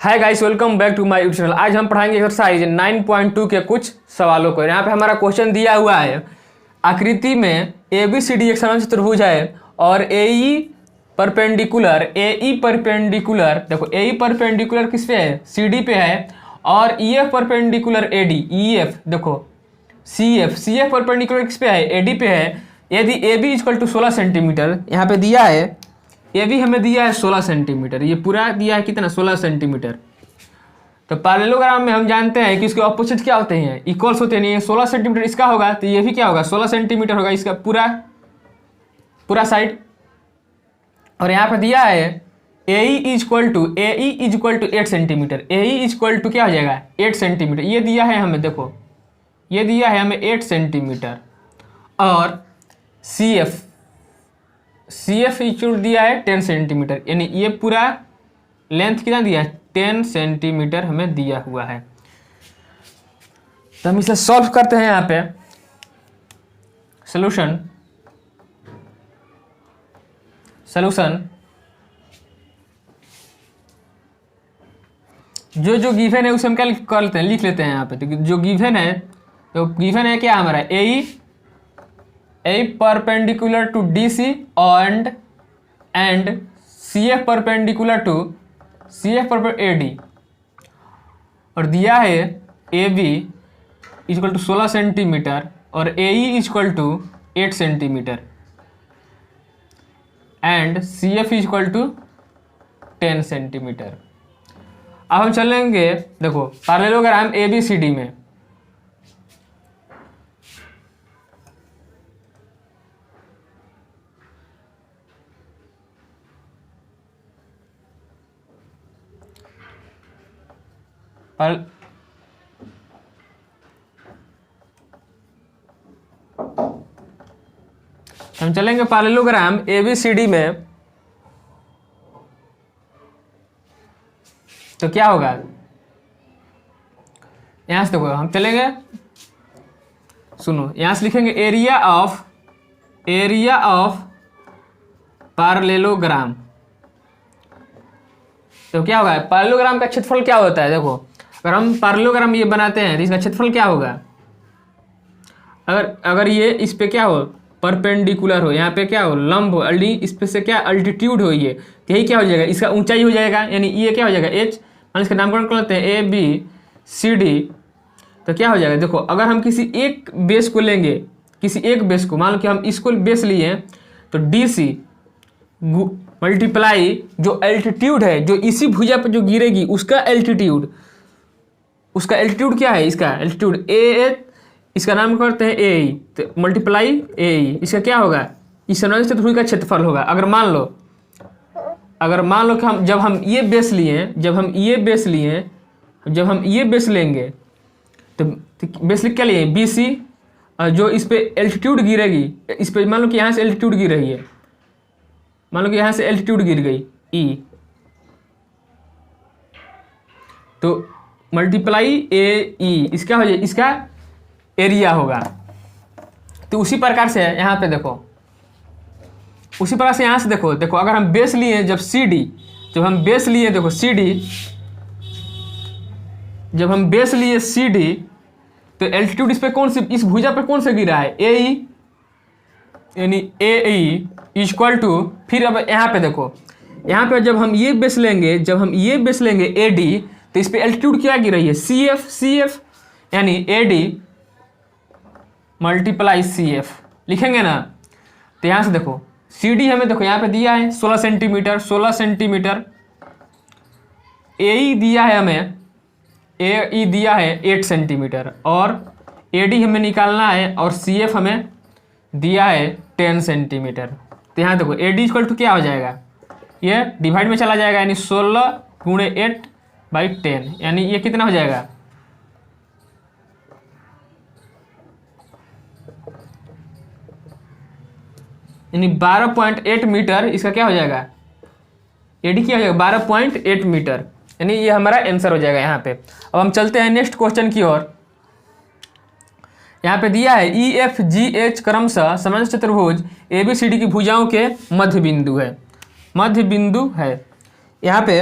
Hi guys, welcome back to my YouTube channel. आज हम पढ़ाएंगे एक्सरसाइज 9.2 के कुछ सवालों को। यहाँ पे हमारा क्वेश्चन दिया हुआ है, आकृति में ABCD एक समान चतुर्भुज है और AE परपेंडिकुलर देखो AE परपेंडिकुलर किस पे है, CD पे है, और EF परपेंडिकुलर AD, EF देखो CF परपेंडिकुलर किस पे है, AD पे है। यदि AB इक्वल टू 16 सेंटीमीटर यहाँ पे दिया है, ये भी हमें दिया है 16 सेंटीमीटर, ये पूरा दिया है कितना, 16 सेंटीमीटर। तो पैरेललोग्राम में हम जानते हैं कि इसके ऑपोजिट क्या होते हैं, इक्वल्स होते हैं। 16 सेंटीमीटर इसका होगा तो ये भी क्या होगा, 16 सेंटीमीटर होगा इसका पूरा साइड। और यहाँ पे दिया है AE equal to 8 centimetre, AE equal to क्या हो जाएगा 8 सेंटीमीटर। ये दिया है हमें, देखो ये दिया है हमें 8 सेंटीमीटर। और CF इक्वल दिया है 10 सेंटीमीटर, यानी ये पूरा लेंथ कितना दिया है, 10 सेंटीमीटर हमें दिया हुआ है। तो हम इसे सॉल्व करते हैं। यहाँ पे सॉल्यूशन जो गिवन है उसे हम क्या कर लेते हैं, लिख लेते हैं यहाँ पे। तो जो गिवन है, तो गिवन है क्या हमारा, AE perpendicular to DC and CF perpendicular to AD, और दिया है AB इक्वल टू 16 सेंटीमीटर और AE equal to 8 centimetre and CF equal to 10 centimetre. अब हम चलेंगे, देखो पैरेललोग्राम ABCD में। हम चलेंगे पैरेललोग्राम ABCD में, तो क्या होगा, यहां से देखो हम चलेंगे, सुनो यहां से लिखेंगे एरिया ऑफ पैरेललोग्राम। तो क्या होगा, पैरेललोग्राम का क्षेत्रफल क्या होता है, देखो अगर हम पैरेललोग्राम ये बनाते हैं तो इसका क्षेत्रफल क्या होगा, अगर ये इस पे क्या हो, परपेंडिकुलर हो, यहाँ पे क्या हो, लंब हो, इस पे से क्या अल्टीट्यूड हो, ये तो यही क्या हो जाएगा, इसका ऊंचाई हो जाएगा, यानी ये क्या हो जाएगा H, मान इसका नामकरण कर लेते हैं ABCD। तो क्या हो जाएगा, देखो अगर हम किसी एक बेस को लेंगे, मान लो कि हम इसको बेस लिए, तो DC मल्टीप्लाई जो एल्टीट्यूड है, जो इसी भुजा पर जो गिरेगी उसका एल्टीट्यूड क्या है, इसका एल्टीट्यूड A, इसका नाम करते हैं AE, तो मल्टीप्लाई AE, इसका क्या होगा, इस समन्वय चतुर्भुज का क्षेत्रफल होगा। अगर मान लो कि जब हम ये बेस लेंगे तो बेस लिख क्या लिए BC, जो इस पे एल्टीट्यूड गिरेगी, इस पे मान लो कि यहाँ से एल्टीट्यूड गिर रही है, मान लो कि यहाँ से एल्टीट्यूड गिर गई E, तो मल्टीप्लाई AE इसका हो जाए, इसका एरिया होगा। तो उसी प्रकार से यहाँ पे देखो, यहाँ से देखो अगर हम बेस लिए जब हम बेस लिए CD, तो एल्टीट्यूड इस पे इस भुजा पर कौन सा गिरा है, AE, यानी AE इक्वल टू, फिर अब यहाँ पे देखो, यहाँ पे जब हम ये बेस लेंगे AD, तो इस पे एल्टीट्यूड क्या गिर रही है, CF, यानी AD मल्टीप्लाई CF लिखेंगे ना। तो यहाँ से देखो CD हमें देखो यहाँ पे दिया है 16 सेंटीमीटर, AE दिया है हमें, AE दिया है 8 सेंटीमीटर, और AD हमें निकालना है, और CF हमें दिया है 10 सेंटीमीटर। तो यहाँ देखो AD इक्वल टू क्या हो जाएगा, ये डिवाइड में चला जाएगा, यानी 16 गुणे 8/10, यानी ये कितना हो जाएगा, यानी 12.8 मीटर। इसका क्या हो जाएगा, AD क्या हो जाएगा, 12.8 मीटर, यानी ये हमारा आंसर हो जाएगा यहाँ पे। अब हम चलते हैं नेक्स्ट क्वेश्चन की ओर। यहाँ पे दिया है EFGH क्रमशः समान चतुर्भुज ABCD की भुजाओं के मध्य बिंदु है। यहाँ पे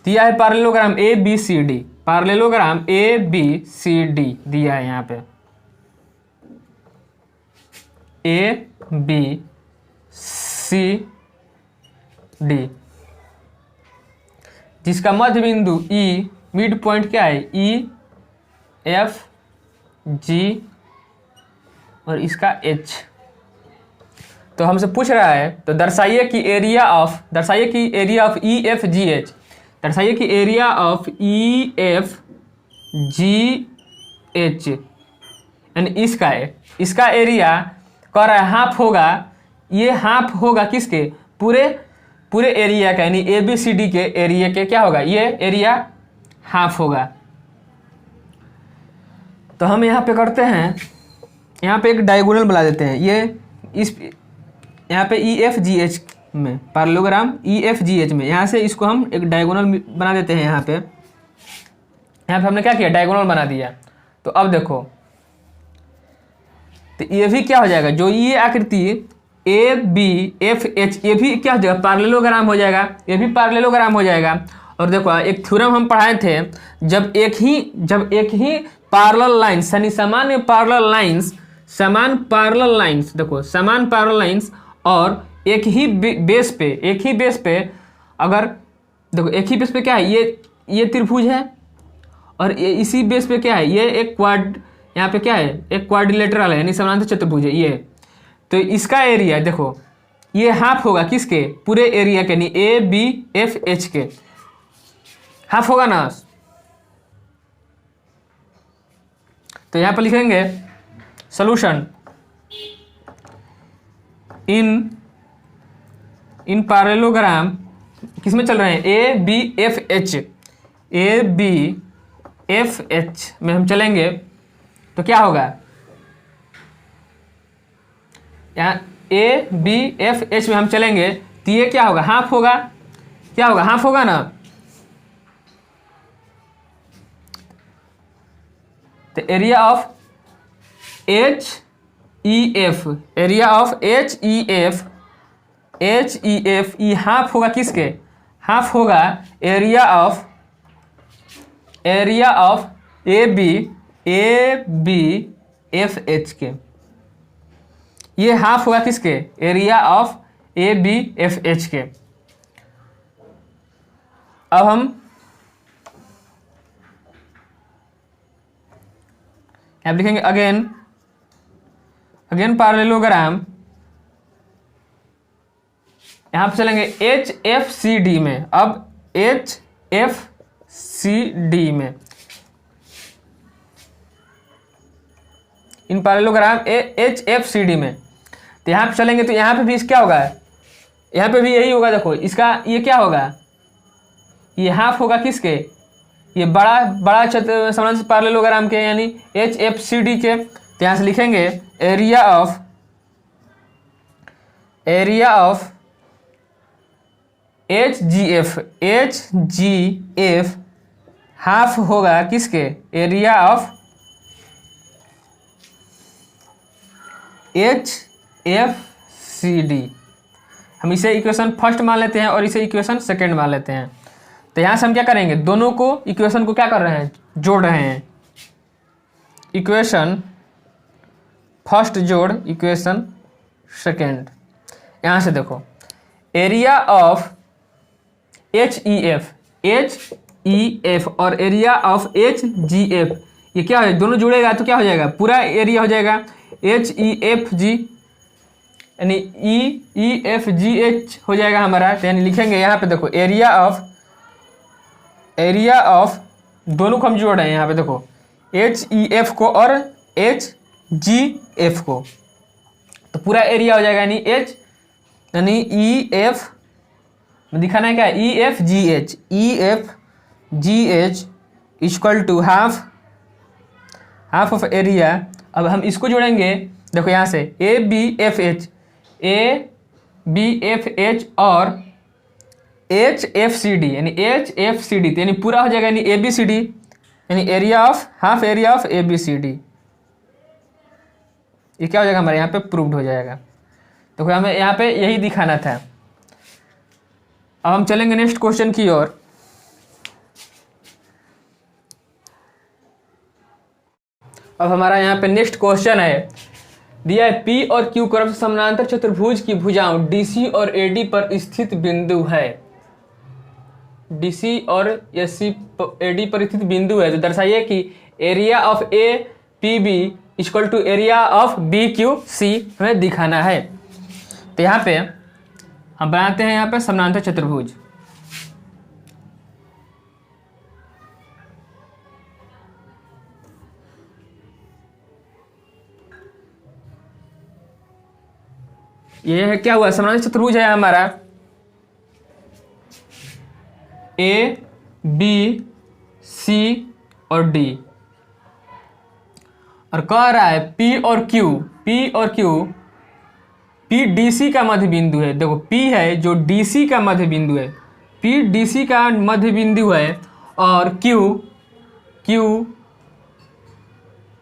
दिया है parallelogram A B C D, parallelogram A B C D दिया है यहाँ पे, ए बी सी डी, जिसका मध्य बिंदु ई, मिड पॉइंट क्या है, ई एफ जी और इसका एच। तो हमसे पूछ रहा है तो दर्शाइए कि area of E F G H, दर्शाइए कि area of E F G H यानी इसका एरिया कह रहा है हाफ होगा, ये हाफ होगा किसके, पूरे एरिया का, यानी ए बी सी डी के एरिया के क्या होगा, ये एरिया हाफ होगा। तो हम यहाँ पे करते हैं, यहाँ पे एक डायगोनल बना देते हैं, ये इस यहाँ पे ई एफ जी एच में, पैरेललोग्राम ई एफ जी एच में, यहाँ से इसको हम एक डायगोनल बना देते हैं। यहाँ पे हमने क्या किया, डायगोनल बना दिया। तो अब देखो, तो ये भी क्या हो जाएगा, जो ये आकृति ए बी एफ एच, ये भी क्या हो जाएगा, पैरेललोग्राम हो जाएगा, ये भी पैरेललोग्राम हो जाएगा। और देखो एक थ्योरम हम पढ़ाए थे, जब एक ही पैरेलल लाइन्स, यानी समान पैरेलल लाइन्स, देखो समान पैरेलल लाइन्स और एक ही बेस पे अगर देखो, एक ही बेस पे क्या है, ये त्रिभुज है और इसी बेस पे क्या है, ये एक यहाँ पे क्या है, एक क्वाड्रिलेटरल है, यानी समानांतर चतुर्भुज है ये। तो इसका एरिया देखो, ये हाफ होगा किसके, पूरे एरिया के, यानी ए बी एफ एच के हाफ होगा ना। तो यहाँ पर लिखेंगे सॉल्यूशन इन पैरेललोग्राम, किसमें चल रहे हैं, ए बी एफ एच में हम चलेंगे तो क्या होगा, यहाँ ए बी एफ एच में हम चलेंगे तो ये क्या होगा, हाफ होगा, क्या होगा, हाफ होगा ना। तो area of H E F, area of H E F E half होगा किसके, हाफ होगा area of A B F H के, ये हाफ होगा किसके, area of A B F H के। अब हम यहाँ लिखेंगे अगेन पैरेललोग्राम, यहाँ पे चलेंगे एच एफ सी डी में। अब एच एफ सी डी में इन parallelogram H F C D में, तो यहाँ पे चलेंगे तो यहाँ पे भी क्या होगा, यहाँ पे भी यही होगा। देखो इसका ये क्या होगा, ये हाफ होगा किसके, ये बड़ा समानांतर पैरेललोग्राम के, यानी एच एफ सी डी के। तो यहाँ से लिखेंगे area of H G F half होगा किसके, area of H F C D. हम इसे इक्वेशन फर्स्ट मान लेते हैं और इसे इक्वेशन सेकेंड मान लेते हैं। तो यहाँ से हम क्या करेंगे, दोनों को इक्वेशन को क्या कर रहे हैं, जोड़ रहे हैं। इक्वेशन फर्स्ट जोड़ इक्वेशन सेकेंड। यहाँ से देखो area of H E F और area of H G F, ये क्या है, दोनों जुड़ेगा तो क्या हो जाएगा, पूरा एरिया हो जाएगा एच ई एफ जी, यानी ई एफ जी एच हो जाएगा हमारा। तो यानी लिखेंगे यहाँ पे देखो एरिया ऑफ दोनों को हम जोड़ रहे हैं, यहाँ पे देखो एच ई एफ को और एच जी एफ को, तो पूरा एरिया हो जाएगा यानी एच, यानी ई एफ दिखाना है क्या, E F G H equal to half of area. अब हम इसको जोड़ेंगे, देखो यहाँ से ए बी एफ एच और एच एफ सी डी, यानी एच एफ सी डी, यानी पूरा हो जाएगा यानी ए बी सी डी, यानी half area of A B C D. ये क्या हो जाएगा हमारे यहाँ पे प्रूव्ड हो जाएगा। तो हमें यहाँ पे यही दिखाना था। अब हम चलेंगे नेक्स्ट क्वेश्चन की ओर। अब हमारा यहाँ पे नेक्स्ट क्वेश्चन है, दिया है पी और क्यू क्रम से समानांतर चतुर्भुज की भुजाओं डीसी और एडी पर स्थित बिंदु है। डीसी और एसी एडी पर स्थित बिंदु है, तो दर्शाइए कि area of A P B equal to area of B Q C हमें दिखाना है। तो यहाँ पे हम बनाते हैं यहाँ पे समानांतर चतुर्भुज। ये है क्या हुआ, समानांतर चतुर्भुज है हमारा ए बी सी और डी, और कह रहा है पी और क्यू, पी डीसी का मध्य बिंदु है। देखो पी है जो डीसी का मध्य बिंदु है, पी डीसी का मध्य बिंदु है, और क्यू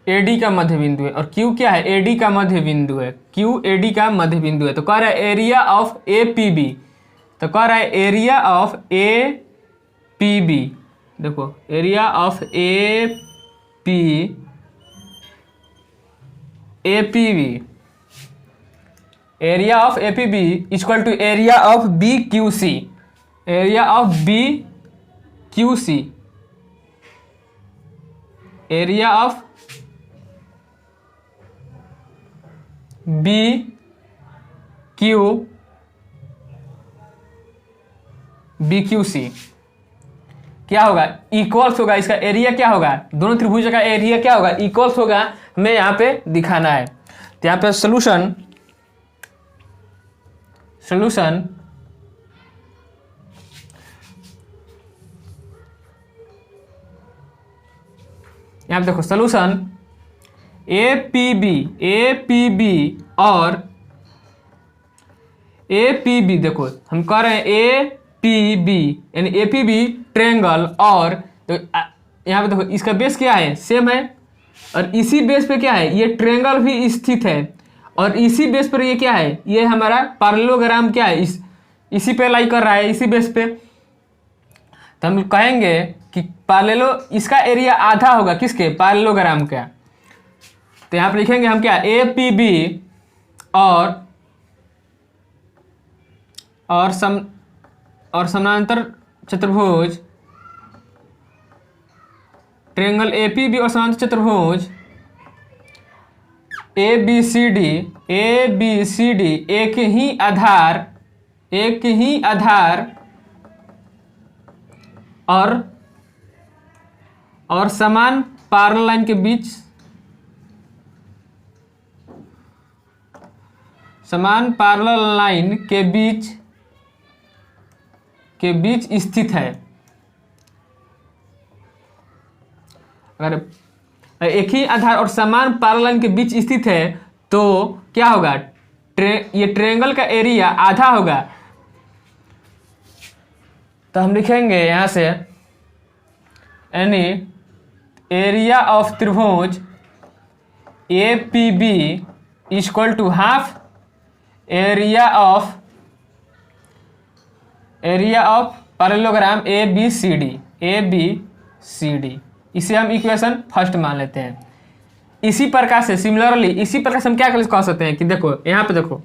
एडी का मध्य बिंदु है, और क्यू क्या है, एडी का मध्य बिंदु है, क्यू एडी का मध्य बिंदु है। तो कह रहा है area of A P B, तो कह रहा है area of A P B, देखो area of A P B, area of A P B equal to area of B Q C, area of B Q C, area of B Q C क्या होगा, equals होगा, इसका area क्या होगा, दोनों त्रिभुज का एरिया क्या होगा, इक्वल्स होगा, हमें यहाँ पे दिखाना है। तो यहाँ पे सॉल्यूशन यहाँ पे देखो सॉल्यूशन ए पी बी और ए पी बी, देखो हम कह रहे हैं ए पी बी यानी ए पी बी ट्रायंगल, और तो यहाँ पे देखो इसका बेस क्या है, सेम है, और इसी बेस पे क्या है, ये ट्रायंगल भी स्थित है, और इसी बेस पर ये क्या है, ये हमारा पैरेललोग्राम क्या है, इसी पे लाई कर रहा है, इसी बेस पे। तो हम कहेंगे कि इसका एरिया आधा होगा किसके, पैरेललोग्राम का। तो यहाँ पे लिखेंगे हम क्या, ए पी बी और समानांतर चतुर्भुज ट्रायंगल ए पी बी और समानांतर चतुर्भुज ए बी सी डी एक ही आधार और समान पैरेलल लाइन के बीच स्थित है। अगर एक ही आधार और समान पैरेलल लाइन के बीच स्थित है तो क्या होगा, ये ट्रायंगल का एरिया आधा होगा। तो हम लिखेंगे यहां से यानी एरिया ऑफ त्रिभुज A P B equal to half area of parallelogram A B C D. इसे हम इक्वेशन फर्स्ट मान लेते हैं। इसी प्रकार से सिमिलरली हम क्या कह सकते हैं कि देखो यहाँ पे देखो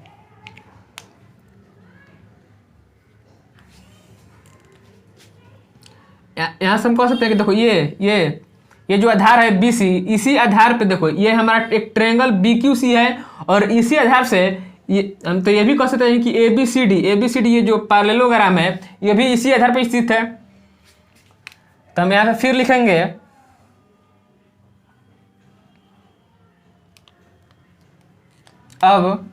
यहाँ से हम कह सकते हैं कि देखो ये जो आधार है BC, इसी आधार पे देखो ये हमारा एक ट्रायंगल BQC है, और इसी आधार से हम तो ये भी कह सकते हैं कि ABCD ये जो पैरेललोग्राम है ये भी इसी आधार पे स्थित है। तो हम यहाँ पे फिर लिखेंगे अब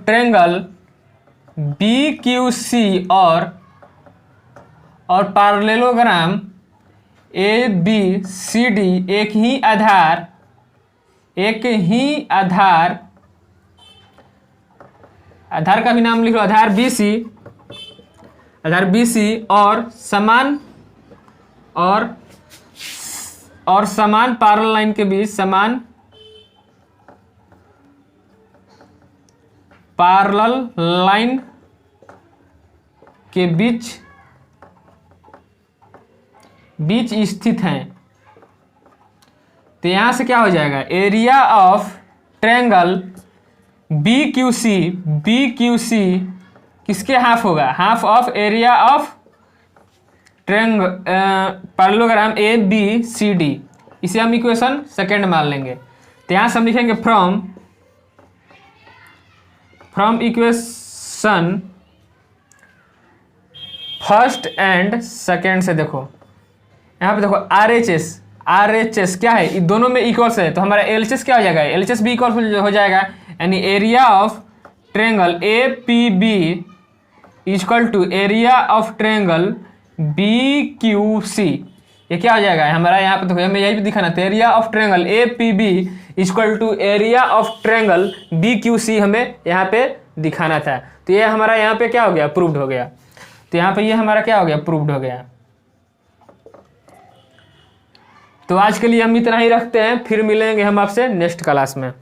ट्रायंगल BQC और पैरेललोग्राम ABCD एक ही आधार का भी नाम लिख लो, आधार BC और समान पैरेलल लाइन के बीच बीच स्थित हैं। तो यहां से क्या हो जाएगा, area of triangle B Q C किसके हाफ होगा, half of area of triangle parallelogram A B C D. इसे हम इक्वेशन सेकेंड मान लेंगे। तो यहां से हम लिखेंगे from equation first and second से देखो, यहाँ पे देखो आर एच एस क्या है, इन दोनों में इक्वल्स है, तो हमारा एल एच एस क्या हो जाएगा, एल एच एस भी इक्वल हो जाएगा, यानी area of triangle A P B equal to area of triangle B Q C. ये क्या हो जाएगा हमारा, यहाँ पे देखो हमें यही भी दिखाना था, area of triangle A P B equal to area of triangle B Q C हमें यहाँ पे दिखाना था। तो ये हमारा यहाँ पे क्या हो गया, प्रूव्ड हो गया। तो यहाँ पे ये हमारा क्या हो गया, प्रूव्ड हो गया। तो आज के लिए हम इतना ही रखते हैं, फिर मिलेंगे हम आपसे नेक्स्ट क्लास में।